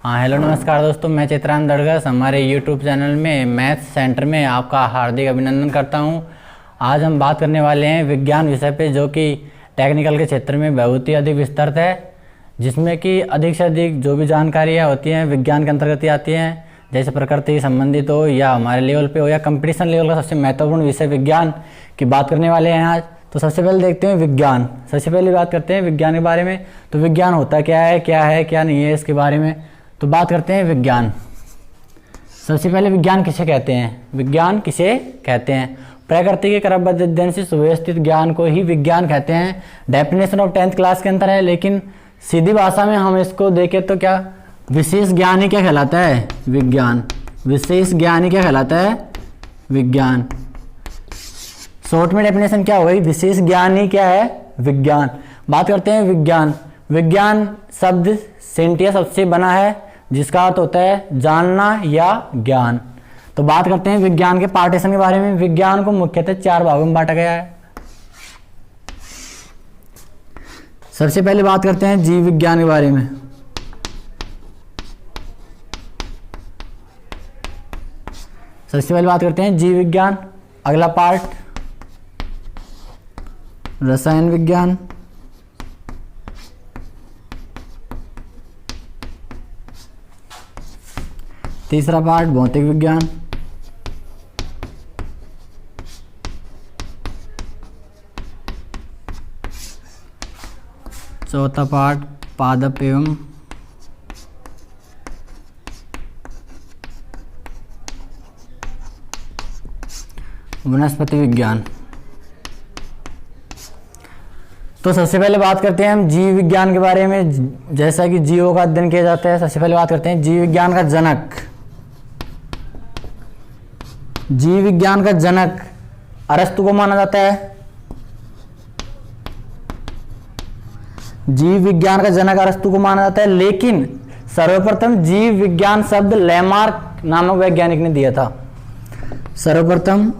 हाँ हेलो नमस्कार दोस्तों, मैं चित्रांत दड़गस हमारे यूट्यूब चैनल में मैथ्स सेंटर में आपका हार्दिक अभिनंदन करता हूँ। आज हम बात करने वाले हैं विज्ञान विषय पे, जो कि टेक्निकल के क्षेत्र में बहुत ही अधिक विस्तृत है, जिसमें कि अधिक से अधिक जो भी जानकारियाँ होती हैं विज्ञान के अंतर्गत ही आती हैं। जैसे प्रकृति संबंधित हो या हमारे लेवल पे हो या कंपटीशन लेवल का सबसे महत्वपूर्ण विषय विज्ञान की बात करने वाले हैं आज। तो सबसे पहले देखते हैं विज्ञान। सबसे पहले बात करते हैं विज्ञान के बारे में। तो विज्ञान होता क्या है क्या नहीं है, इसके बारे में तो बात करते हैं। विज्ञान सबसे पहले विज्ञान किसे कहते हैं? विज्ञान किसे कहते हैं? प्रकृति के क्रमबद्ध अध्ययन से सुव्यवस्थित ज्ञान को ही विज्ञान कहते हैं। डेफिनेशन ऑफ 10th क्लास के अंदर है, लेकिन सीधी भाषा में हम इसको देखें तो क्या विशेष ज्ञान ही क्या कहलाता है? विज्ञान। विशेष ज्ञान ही क्या कहलाता है? विज्ञान। शॉर्ट में डेफिनेशन क्या हो गई? विशेष ज्ञान ही क्या है? विज्ञान। बात करते हैं विज्ञान। विज्ञान शब्द सेंटिया शब्द से बना है, जिसका अर्थ होता है जानना या ज्ञान। तो बात करते हैं विज्ञान के पार्टीशन के बारे में। विज्ञान को मुख्यतः 4 भागों में बांटा गया है। सबसे पहले बात करते हैं जीव विज्ञान के बारे में। सबसे पहले बात करते हैं जीव विज्ञान। अगला पार्ट रसायन विज्ञान। तीसरा पार्ट भौतिक विज्ञान। चौथा पार्ट पादप एवं वनस्पति विज्ञान। तो सबसे पहले बात करते हैं हम जीव विज्ञान के बारे में। जैसा कि जीवों का अध्ययन किया जाता है, सबसे पहले बात करते हैं जीव विज्ञान का जनक। जीव विज्ञान का जनक अरस्तु को माना जाता है। जीव विज्ञान का जनक अरस्तु को माना जाता है, लेकिन सर्वप्रथम जीव विज्ञान शब्द लैमार्क नामक वैज्ञानिक ने दिया था। सर्वप्रथम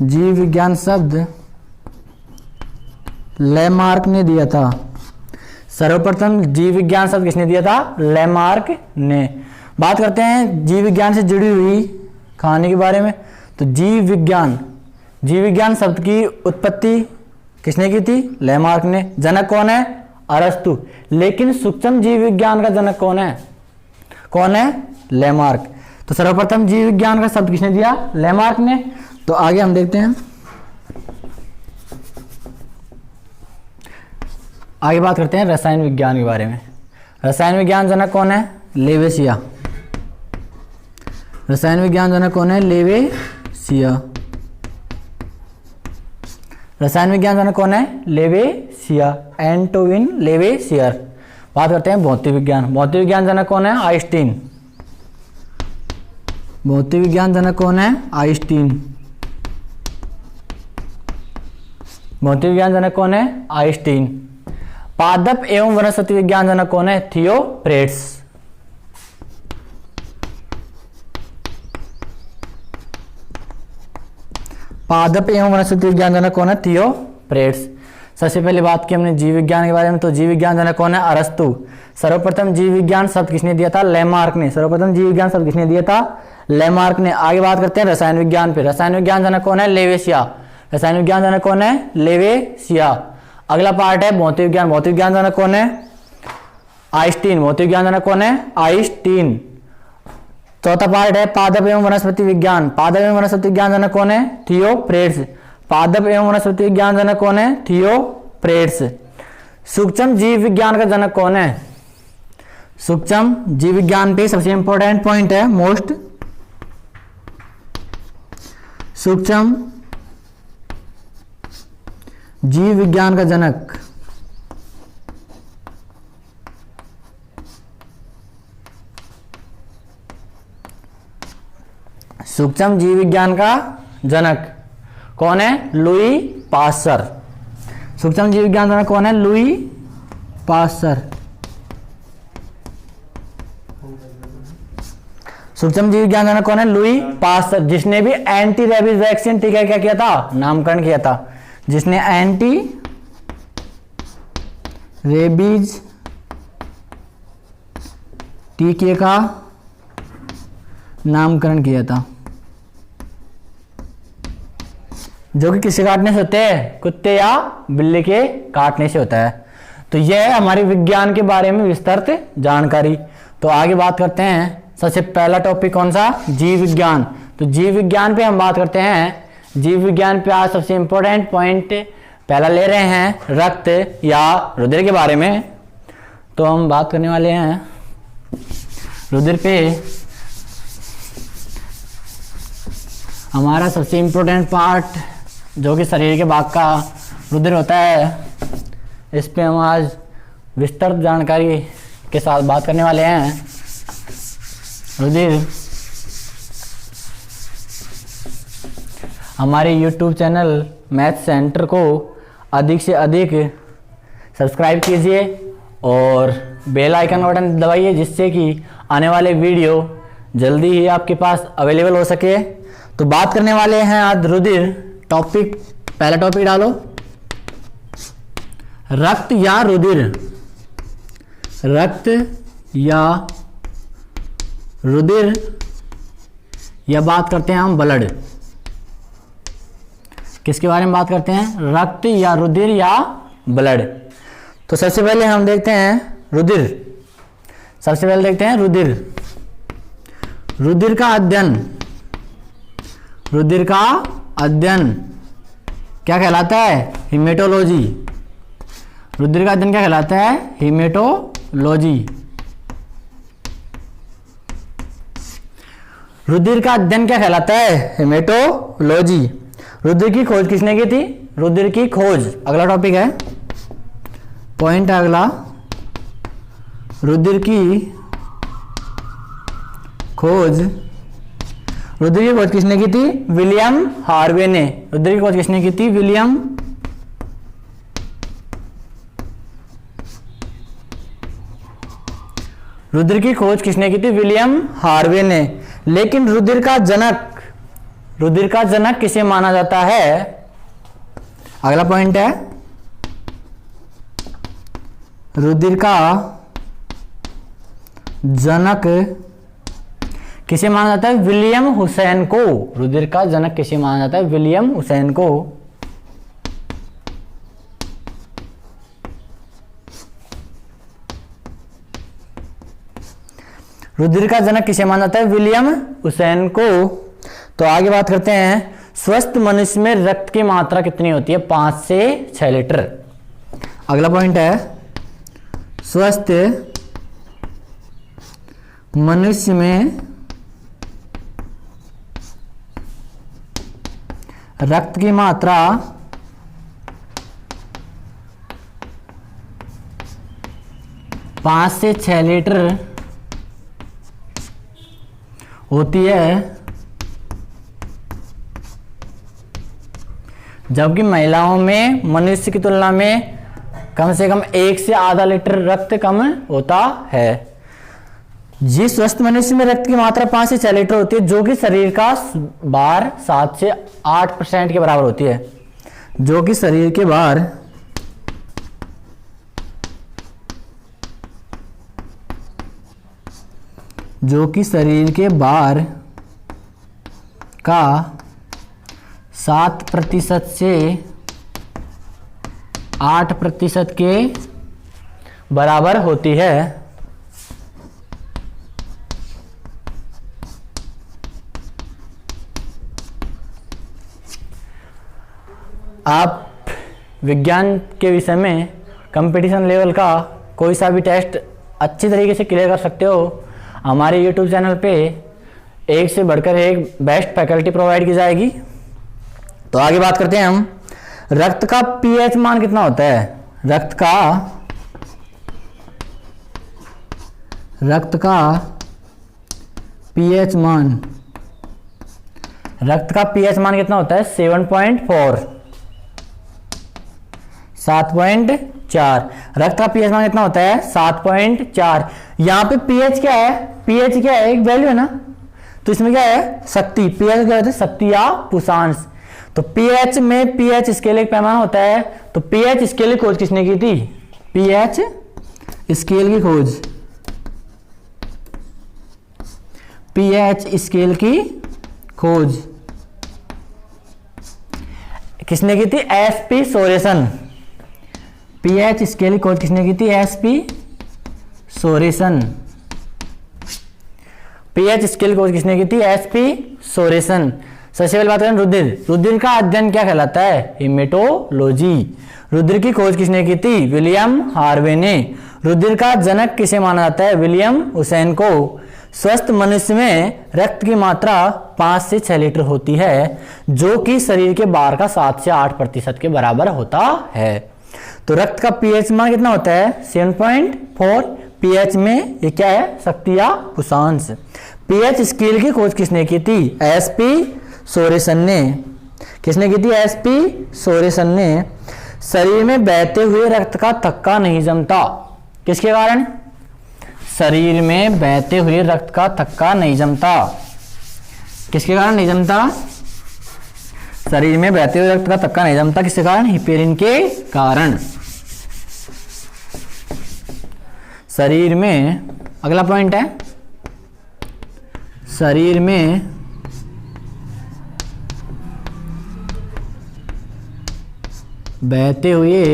जीव विज्ञान शब्द लैमार्क ने दिया था। सर्वप्रथम जीव विज्ञान शब्द किसने दिया था? लैमार्क ने। बात करते हैं जीव विज्ञान से जुड़ी हुई कहानी के बारे में। तो जीव विज्ञान शब्द की उत्पत्ति किसने की थी? लैमार्क ने। जनक कौन है? अरस्तु। लेकिन सूक्ष्म जीव विज्ञान का जनक कौन है? कौन है? लैमार्क। तो सर्वप्रथम जीव विज्ञान का शब्द किसने दिया? लैमार्क ने। तो आगे हम देखते हैं। आगे बात करते हैं रसायन विज्ञान के बारे में। रसायन विज्ञान जनक कौन है? लेवेसिया। रसायन विज्ञान जनक कौन है? लेवेसिया। रसायन विज्ञान जनक कौन है? लेवेसिया, एंटोविन लेवेसियर। बात करते हैं भौतिक विज्ञान। भौतिक विज्ञान जनक कौन है? आइंस्टीन। भौतिक विज्ञान जनक कौन है? आइंस्टीन। भौतिक विज्ञान जनक कौन है? आइंस्टीन। पादप एवं वनस्पति विज्ञान जनक कौन है? थियोफ्रेट्स। पादप एवं वनस्पति विज्ञान जनक कौन है? थियोफ्रेट्स। सबसे पहले बात की हमने जीव विज्ञान के बारे में। तो जीव विज्ञान जनक कौन है? अरस्तु। सर्वप्रथम जीव विज्ञान शब्द किसने दिया था? लैमार्क ने। सर्वप्रथम जीव विज्ञान शब्द किसने दिया था? लैमार्क ने। आगे बात करते हैं रसायन विज्ञान पे। रसायन विज्ञान जनक कौन है? लेवेसिया। रसायन विज्ञान जनक कौन है? लेवेसिया। अगला पार्ट है भौतिक विज्ञान। भौतिक विज्ञान जनक कौन है? आइंस्टीन। भौतिक विज्ञान जनक कौन है? आइंस्टीन। चौथा पार्ट है पादप एवं वनस्पति विज्ञान। पादप एवं वनस्पति विज्ञान जनक कौन है? थियोफ्रेट्स। पादप एवं वनस्पति विज्ञान जनक कौन है? थियोफ्रेट्स। सूक्ष्म जीव विज्ञान का जनक कौन है? सूक्ष्म जीव विज्ञान पे सबसे इंपॉर्टेंट पॉइंट है मोस्ट। सूक्ष्म जीव विज्ञान का जनक सूक्ष्म जीव विज्ञान का जनक कौन है? Louis Pasteur. सूक्ष्म जीव विज्ञान जनक कौन है? Louis Pasteur. सूक्ष्म जीव विज्ञान जनक कौन है? लुई पास्चर, जिसने भी एंटी रेबीज वैक्सीन टीका क्या किया था? नामकरण किया था। जिसने एंटी रेबीज टीके का नामकरण किया था, जो कि किसे काटने से होते हैं? कुत्ते या बिल्ली के काटने से होता है। तो यह है हमारे विज्ञान के बारे में विस्तृत जानकारी। तो आगे बात करते हैं। सबसे पहला टॉपिक कौन सा? जीव विज्ञान। तो जीव विज्ञान पे हम बात करते हैं। जीव विज्ञान पे आज सबसे इंपॉर्टेंट पॉइंट पहला ले रहे हैं रक्त या रुधिर के बारे में। तो हम बात करने वाले हैं रुधिर पे। हमारा सबसे इंपॉर्टेंट पार्ट जो कि शरीर के भाग का रुधिर होता है, इस पे हम आज विस्तृत जानकारी के साथ बात करने वाले हैं। रुधिर हमारे YouTube चैनल मैथ सेंटर को अधिक से अधिक सब्सक्राइब कीजिए और बेल आइकन का बटन दबाइए, जिससे कि आने वाले वीडियो जल्दी ही आपके पास अवेलेबल हो सके। तो बात करने वाले हैं आज रुधिर टॉपिक। पहला टॉपिक डालो, रक्त या रुधिर। रक्त या रुधिर या बात करते हैं हम ब्लड। किसके बारे में बात करते हैं? रक्त या रुधिर या ब्लड। तो सबसे पहले हम देखते हैं रुधिर। सबसे पहले देखते हैं रुधिर। रुधिर का अध्ययन, रुधिर का अध्ययन क्या कहलाता है? हिमेटोलॉजी। रुधिर का अध्ययन क्या कहलाता है? हिमेटोलॉजी। रुधिर का अध्ययन क्या कहलाता है? हिमेटोलॉजी। रुधिर की खोज किसने की थी? रुधिर की खोज अगला टॉपिक है, पॉइंट अगला। रुधिर की खोज, रुधिर की खोज किसने की थी? विलियम हार्वे ने। रुधिर की खोज किसने की थी? विलियम रुधिर की खोज किसने की थी? विलियम हार्वे ने। लेकिन रुधिर का जनक किसे माना जाता है? अगला पॉइंट है, रुधिर का जनक किसे माना जाता है? विलियम हुसैन को। रुधिर का जनक किसे माना जाता है? विलियम हुसैन को। रुधिर का जनक किसे माना जाता है? विलियम हुसैन को। तो आगे बात करते हैं, स्वस्थ मनुष्य में रक्त की मात्रा कितनी होती है? 5 से 6 लीटर। अगला पॉइंट है, स्वस्थ मनुष्य में रक्त की मात्रा 5 से 6 लीटर होती है, जबकि महिलाओं में मनुष्य की तुलना में कम से कम 1 से आधा लीटर रक्त कम होता है। जिस स्वस्थ मनुष्य में रक्त की मात्रा 5 से 6 लीटर होती है, जो कि शरीर का भार 7 से 8% के बराबर होती है। जो कि शरीर के भार का 7% से 8% के बराबर होती है। आप विज्ञान के विषय में कंपटीशन लेवल का कोई सा भी टेस्ट अच्छी तरीके से क्लियर कर सकते हो। हमारे YouTube चैनल पे एक से बढ़कर एक बेस्ट फैकल्टी प्रोवाइड की जाएगी। तो आगे बात करते हैं हम, रक्त का पीएच मान कितना होता है? रक्त का पीएच मान कितना होता है? 7.4 7.4। रक्त का पीएच मान कितना होता है? 7.4। यहाँ पे पीएच क्या है? पीएच क्या है? एक वैल्यू है ना, तो इसमें क्या है, शक्ति, पीएच क्या होता है, शक्ति या पुषांश। तो पीएच में, पीएच स्केल एक पैमाना होता है, तो पीएच स्केल की खोज किसने की थी, पीएच स्केल की खोज, पीएच स्केल की खोज किसने की थी, एसपी सोरेसन। पीएच स्केल की खोज किसने की थी, एसपी सोरेसन। पीएच स्केल की खोज किसने की थी, एसपी सोरेसन। सबसे पहले बात करें रुधिर। रुधिर का अध्ययन क्या कहलाता है, हेमेटोलॉजी। रुधिर की खोज किसने की थी, विलियम हार्वे ने। रुधिर का जनक किसे माना जाता है, विलियम हुसैन को। स्वस्थ मनुष्य में रक्त की मात्रा 5 से 6 लीटर होती है, जो कि शरीर के बाहर का 7 से 8% के बराबर होता है। तो रक्त का पीएच मान कितना होता है, 7.4। पीएच में ये क्या है, शक्ति या पुषांश। पीएच स्केल की खोज किसने की थी, एसपी सोरेसन ने। किसने की थी, एसपी सोरेसन ने। शरीर में बहते हुए रक्त का थक्का नहीं जमता, किसके कारण, शरीर में बहते हुए रक्त का थक्का नहीं जमता, किसके कारण नहीं जमता, शरीर में बहते हुए रक्त का थक्का नहीं जमता, किसके कारण, हिपेरिन के कारण। शरीर में, अगला पॉइंट है, शरीर में बहते हुए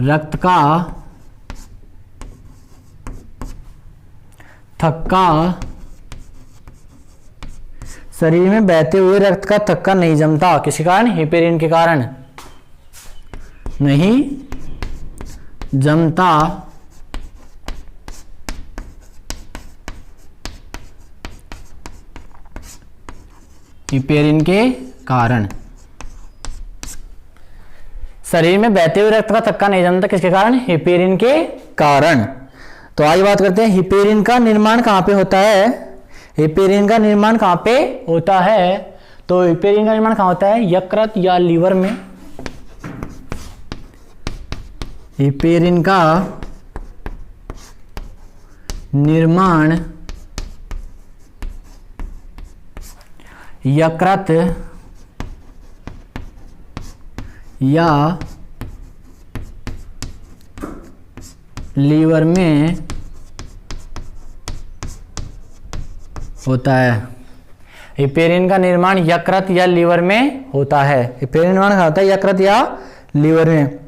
रक्त का थक्का, शरीर में बहते हुए रक्त का थक्का नहीं जमता, किसके कारण, हिपेरिन के कारण नहीं जमता। हिपेरिन के कारण शरीर में बहते हुए रक्त का थक्का नहीं जमता, किसके कारण, हिपेरिन के कारण। तो आज बात करते हैं हिपेरिन का निर्माण कहां पे होता है। हिपेरिन का निर्माण कहां पे होता है, तो हिपेरिन का निर्माण कहां होता है, यकृत या लीवर में। हिपेरिन का निर्माण यकृत या लीवर में होता है। हिपेरिन का निर्माण यकृत या लीवर में होता है। हिपेरिन निर्माण कहाँ होता है, यकृत या लीवर में।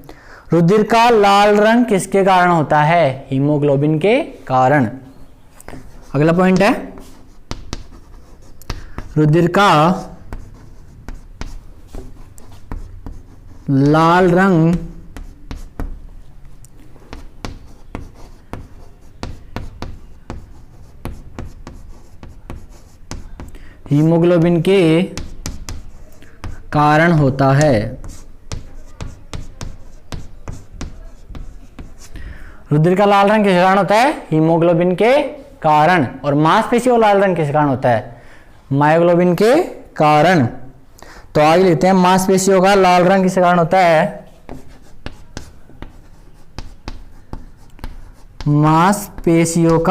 रुधिर का लाल रंग किसके कारण होता है, हीमोग्लोबिन के कारण। अगला पॉइंट है, रुधिर का लाल रंग हीमोग्लोबिन के कारण होता है। रुधिर का लाल रंग किस कारण होता है, हीमोग्लोबिन के कारण। और मांसपेशियों का लाल रंग किस कारण होता है, मायोग्लोबिन के कारण। तो आगे लेते हैं, मांसपेशियों का लाल रंग किस कारण होता है, मांसपेशियों का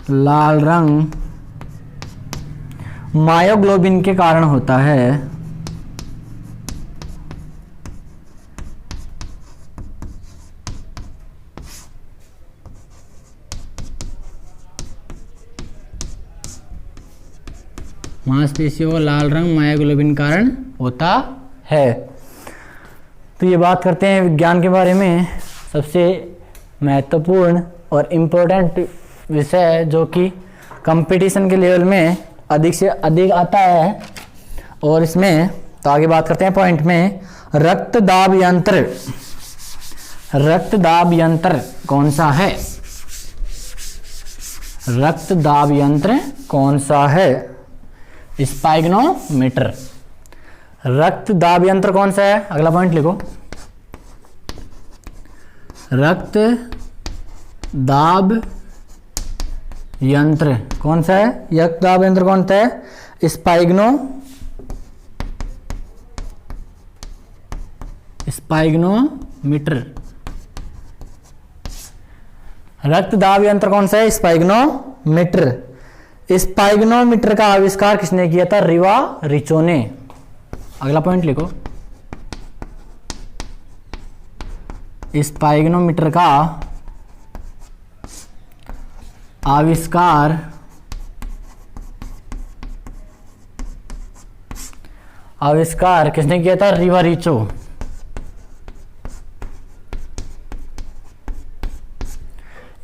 लाल रंग मायोग्लोबिन के कारण होता है। मांसपेशियों का लाल रंग मायोग्लोबिन कारण होता है। तो ये बात करते हैं विज्ञान के बारे में सबसे महत्वपूर्ण और इम्पोर्टेंट विषय जो कि कंपटीशन के लेवल में अधिक से अधिक आता है। और इसमें तो आगे बात करते हैं पॉइंट में, रक्त दाब यंत्र। रक्त दाब यंत्र कौन सा है, रक्त दाब यंत्र कौन सा है, स्पाइगनोमीटर। रक्त दाब यंत्र कौन सा है, अगला पॉइंट लिखो, रक्त दाब यंत्र कौन सा है, रक्त दाब यंत्र कौन सा है, स्पाइगनोमीटर। रक्त दाब यंत्र कौन सा है? स्पाइगनोमीटर। स्पाइगनोमीटर का आविष्कार किसने किया था? रिवा रिचो ने। अगला पॉइंट लिखो, स्पाइगनोमीटर का आविष्कार किसने किया था? रिवा रिचो।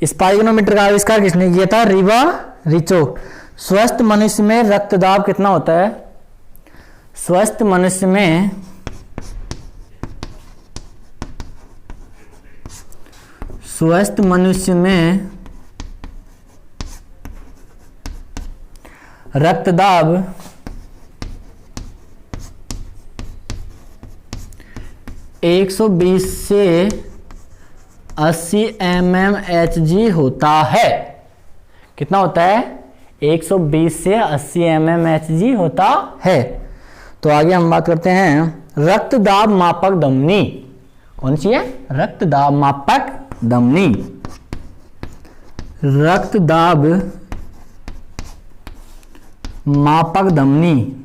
स्पाइगनोमीटर का आविष्कार किसने किया था? रिवा रिचो। स्वस्थ मनुष्य में रक्तदाब कितना होता है? स्वस्थ मनुष्य में रक्तदाब 120 से 80 mmHg होता है। कितना होता है? 120 से 80 mmHg होता है। तो आगे हम बात करते हैं रक्तदाब मापक धमनी। कौन सी है? रक्तदाब मापक धमनी। रक्तदाब मापक धमनी।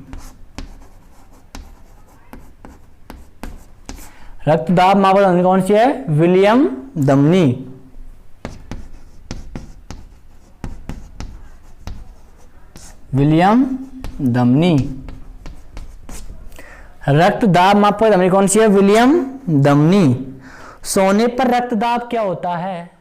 रक्तदाब मापक धमनी कौन सी है? विलियम धमनी। विलियम धमनी। रक्तदाब मापक धमनी कौन सी है? विलियम धमनी। सोने पर रक्तदाब क्या होता है?